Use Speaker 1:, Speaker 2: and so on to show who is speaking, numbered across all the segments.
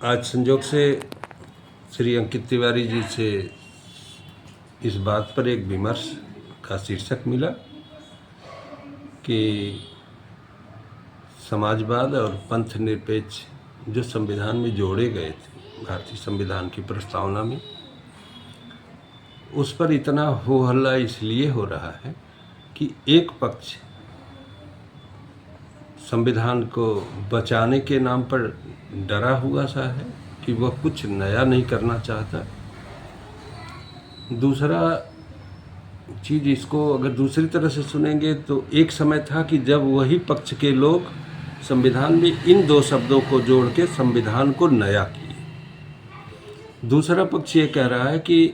Speaker 1: आज संजोग से श्री अंकित तिवारी जी से इस बात पर एक विमर्श का शीर्षक मिला कि समाजवाद और पंथ निरपेक्ष जो संविधान में जोड़े गए थे भारतीय संविधान की प्रस्तावना में, उस पर इतना हो हल्ला इसलिए हो रहा है कि एक पक्ष संविधान को बचाने के नाम पर डरा हुआ सा है कि वह कुछ नया नहीं करना चाहता। दूसरा चीज़, इसको अगर दूसरी तरह से सुनेंगे तो एक समय था कि जब वही पक्ष के लोग संविधान में इन दो शब्दों को जोड़ के संविधान को नया किए। दूसरा पक्ष ये कह रहा है कि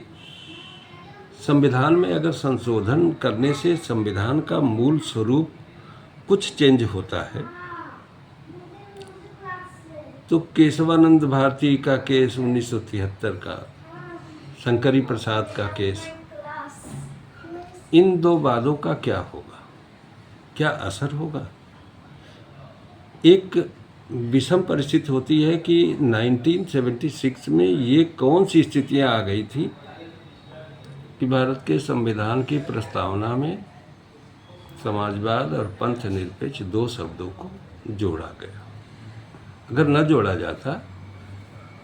Speaker 1: संविधान में अगर संशोधन करने से संविधान का मूल स्वरूप कुछ चेंज होता है तो केशवानंद भारती का केस 1973 का, शंकरी प्रसाद का केस, इन दो वादों का क्या होगा, क्या असर होगा। एक विषम परिस्थिति होती है कि 1976 में ये कौन सी स्थितियां आ गई थी कि भारत के संविधान की प्रस्तावना में समाजवाद और पंथ निरपेक्ष दो शब्दों को जोड़ा गया। अगर न जोड़ा जाता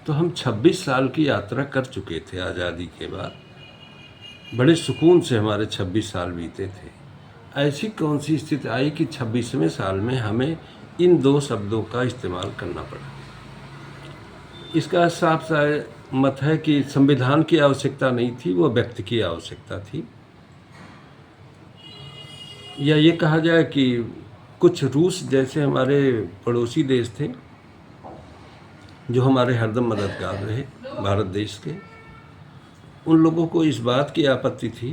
Speaker 1: तो हम 26 साल की यात्रा कर चुके थे। आज़ादी के बाद बड़े सुकून से हमारे 26 साल बीते थे। ऐसी कौन सी स्थिति आई कि 26वें साल में हमें इन दो शब्दों का इस्तेमाल करना पड़ा। इसका साफ साफ मत है कि संविधान की आवश्यकता नहीं थी, वो व्यक्ति की आवश्यकता थी। या ये कहा जाए कि कुछ रूस जैसे हमारे पड़ोसी देश थे जो हमारे हरदम मददगार रहे भारत देश के, उन लोगों को इस बात की आपत्ति थी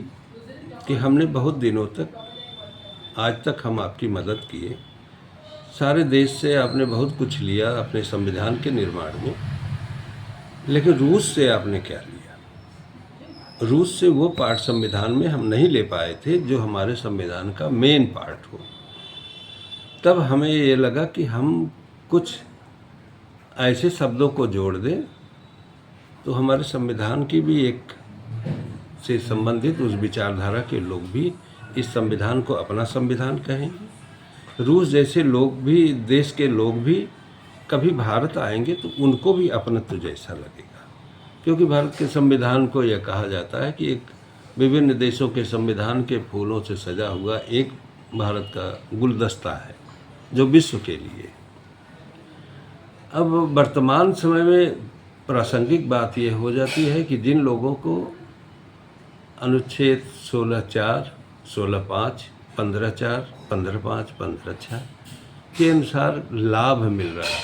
Speaker 1: कि हमने बहुत दिनों तक, आज तक हम आपकी मदद किए, सारे देश से आपने बहुत कुछ लिया अपने संविधान के निर्माण में, लेकिन रूस से आपने क्या लिया। रूस से वो पार्ट संविधान में हम नहीं ले पाए थे जो हमारे संविधान का मेन पार्ट हो। तब हमें ये लगा कि हम कुछ ऐसे शब्दों को जोड़ दें तो हमारे संविधान की भी एक से संबंधित उस विचारधारा के लोग भी इस संविधान को अपना संविधान कहेंगे। रूस जैसे लोग भी, देश के लोग भी कभी भारत आएंगे तो उनको भी अपनत्व जैसा लगेगा, क्योंकि भारत के संविधान को यह कहा जाता है कि एक विभिन्न देशों के संविधान के फूलों से सजा हुआ एक भारत का गुलदस्ता है जो विश्व के लिए। अब वर्तमान समय में प्रासंगिक बात यह हो जाती है कि जिन लोगों को अनुच्छेद 16(4), 16(5), 15(4), 15(5), 15(6) के अनुसार लाभ मिल रहा है,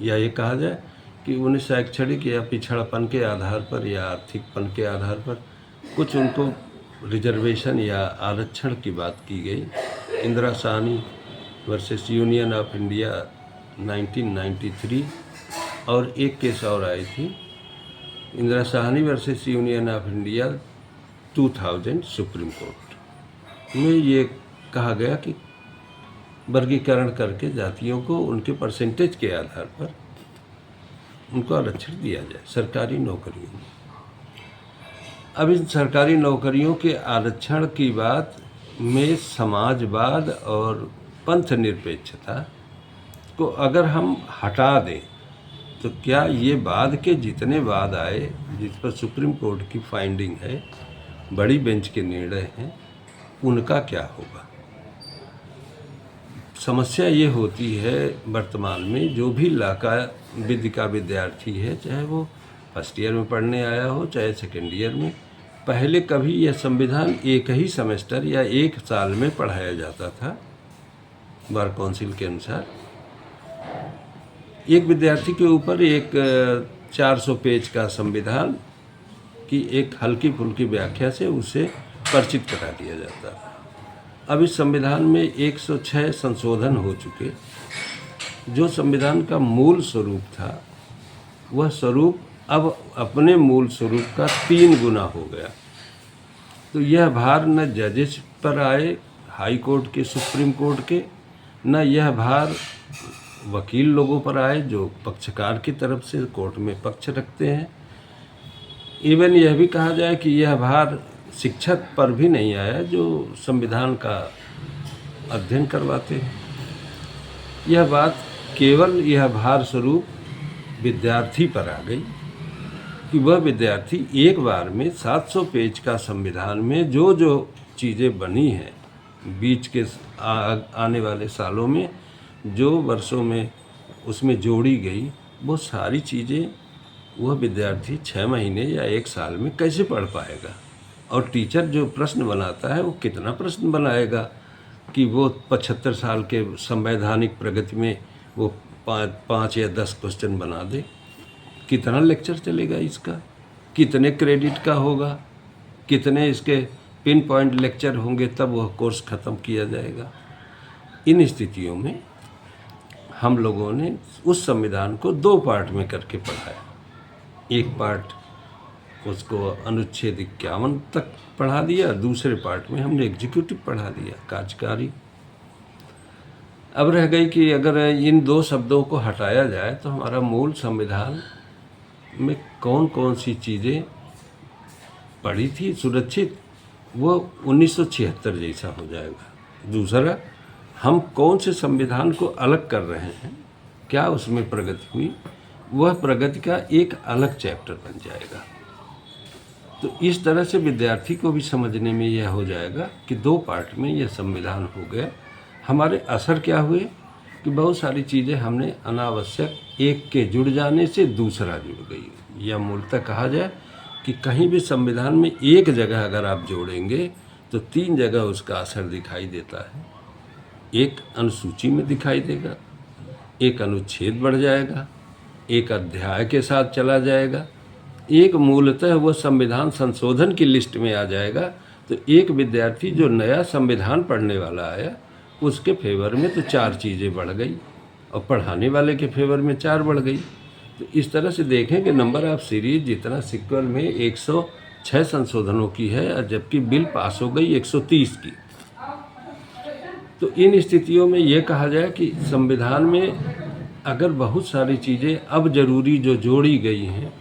Speaker 1: या ये कहा जाए कि उन्हें शैक्षणिक या पिछड़ापन के आधार पर या आर्थिकपन के आधार पर कुछ उनको रिजर्वेशन या आरक्षण की बात की गई। Indira Sahni versus union of India 1993 और एक केस और आई थी, Indira Sahni versus union of India 2000 supreme court में ये कहा गया कि वर्गीकरण करके जातियों को उनके परसेंटेज के आधार पर उनको आरक्षण दिया जाए सरकारी नौकरियों में। अब इन सरकारी नौकरियों के आरक्षण की बात में समाजवाद और पंथ निरपेक्षता को अगर हम हटा दें तो क्या ये बाद के जितने वाद आए जिस पर सुप्रीम कोर्ट की फाइंडिंग है, बड़ी बेंच के निर्णय हैं, उनका क्या होगा। समस्या ये होती है वर्तमान में, जो भी लाका विधि का विद्यार्थी है, चाहे वो फर्स्ट ईयर में पढ़ने आया हो चाहे सेकेंड ईयर में, पहले कभी यह संविधान एक ही सेमेस्टर या एक साल में पढ़ाया जाता था बार काउंसिल के अनुसार। एक विद्यार्थी के ऊपर एक 400 पेज का संविधान की एक हल्की फुल्की व्याख्या से उसे परिचित करा दिया जाता था। अब इस संविधान में 106 संशोधन हो चुके। जो संविधान का मूल स्वरूप था वह स्वरूप अब अपने मूल स्वरूप का 3 गुना हो गया। तो यह भार न जजेस पर आए हाई कोर्ट के, सुप्रीम कोर्ट के, न यह भार वकील लोगों पर आए जो पक्षकार की तरफ से कोर्ट में पक्ष रखते हैं। इवन यह भी कहा जाए कि यह भार शिक्षक पर भी नहीं आया जो संविधान का अध्ययन करवाते हैं। यह बात केवल यह भार स्वरूप विद्यार्थी पर आ गई कि वह विद्यार्थी एक बार में 700 पेज का संविधान में जो जो चीज़ें बनी हैं बीच के आने वाले सालों में, जो वर्षों में उसमें जोड़ी गई, वो सारी चीज़ें वह विद्यार्थी 6 महीने या 1 साल में कैसे पढ़ पाएगा। और टीचर जो प्रश्न बनाता है वो कितना प्रश्न बनाएगा कि वो 75 साल के संवैधानिक प्रगति में वो 5 या 10 क्वेश्चन बना दे। कितना लेक्चर चलेगा इसका, कितने क्रेडिट का होगा, कितने इसके पिन पॉइंट लेक्चर होंगे, तब वह कोर्स ख़त्म किया जाएगा। इन स्थितियों में हम लोगों ने उस संविधान को 2 पार्ट में करके पढ़ाया। एक पार्ट उसको अनुच्छेद 51 तक पढ़ा दिया, दूसरे पार्ट में हमने एग्जीक्यूटिव पढ़ा दिया, कार्यकारी। अब रह गई कि अगर इन 2 शब्दों को हटाया जाए तो हमारा मूल संविधान में कौन कौन सी चीज़ें पड़ी थी सुरक्षित, वो 1976 जैसा हो जाएगा। दूसरा, हम कौन से संविधान को अलग कर रहे हैं, क्या उसमें प्रगति हुई, वह प्रगति का एक अलग चैप्टर बन जाएगा। तो इस तरह से विद्यार्थी को भी समझने में यह हो जाएगा कि 2 पार्ट में यह संविधान हो गया। हमारे असर क्या हुए कि बहुत सारी चीज़ें हमने अनावश्यक एक के जुड़ जाने से दूसरा जुड़ गई। या मूलतः कहा जाए कि कहीं भी संविधान में एक जगह अगर आप जोड़ेंगे तो 3 जगह उसका असर दिखाई देता है। एक अनुसूची में दिखाई देगा, एक अनुच्छेद बढ़ जाएगा, एक अध्याय के साथ चला जाएगा, एक मूलतः वह संविधान संशोधन की लिस्ट में आ जाएगा। तो एक विद्यार्थी जो नया संविधान पढ़ने वाला आया उसके फेवर में तो 4 चीज़ें बढ़ गई और पढ़ाने वाले के फेवर में 4 बढ़ गई। तो इस तरह से देखें कि नंबर ऑफ सीरीज जितना सिक्वल में 106 संशोधनों की है और जबकि बिल पास हो गई 130 की। तो इन स्थितियों में ये कहा जाए कि संविधान में अगर बहुत सारी चीज़ें अब जरूरी जो जोड़ी गई हैं,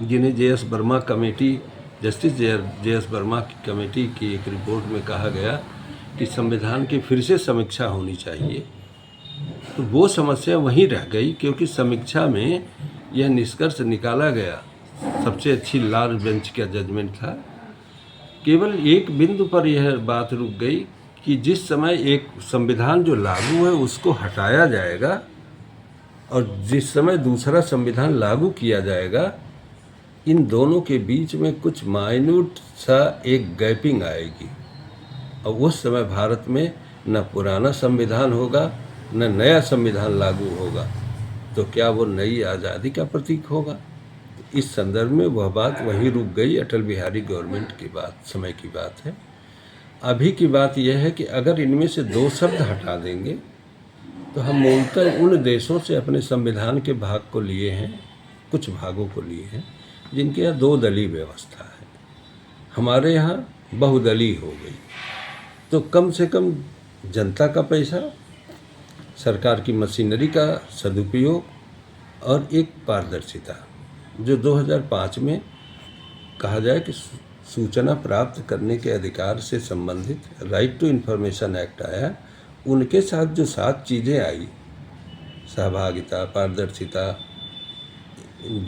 Speaker 1: जिन्हें JS. Verma committee, justice JS. Verma की कमेटी की एक रिपोर्ट में कहा गया कि संविधान की फिर से समीक्षा होनी चाहिए, तो वो समस्या वहीं रह गई क्योंकि समीक्षा में यह निष्कर्ष निकाला गया, सबसे अच्छी लार्ज बेंच का जजमेंट था। केवल एक बिंदु पर यह बात रुक गई कि जिस समय एक संविधान जो लागू है उसको हटाया जाएगा और जिस समय दूसरा संविधान लागू किया जाएगा, इन दोनों के बीच में कुछ माइन्यूट सा एक गैपिंग आएगी और उस समय भारत में न पुराना संविधान होगा न नया संविधान लागू होगा, तो क्या वो नई आज़ादी का प्रतीक होगा। तो इस संदर्भ में वह बात वहीं रुक गई। अटल बिहारी गवर्नमेंट की बात, समय की बात है। अभी की बात यह है कि अगर इनमें से 2 शब्द हटा देंगे तो हम मूलतः उन देशों से अपने संविधान के भाग को लिए हैं, कुछ भागों को लिए हैं जिनके यहाँ 2 दलीय व्यवस्था है। हमारे यहाँ बहुदलीय हो गई। तो कम से कम जनता का पैसा, सरकार की मशीनरी का सदुपयोग और एक पारदर्शिता, जो 2005 में कहा जाए कि सूचना प्राप्त करने के अधिकार से संबंधित राइट टू इन्फॉर्मेशन एक्ट आया, उनके साथ जो 7 चीज़ें आई, सहभागिता, पारदर्शिता,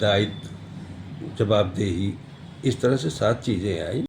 Speaker 1: दायित्व, जवाबदेही, इस तरह से 7 चीज़ें आई।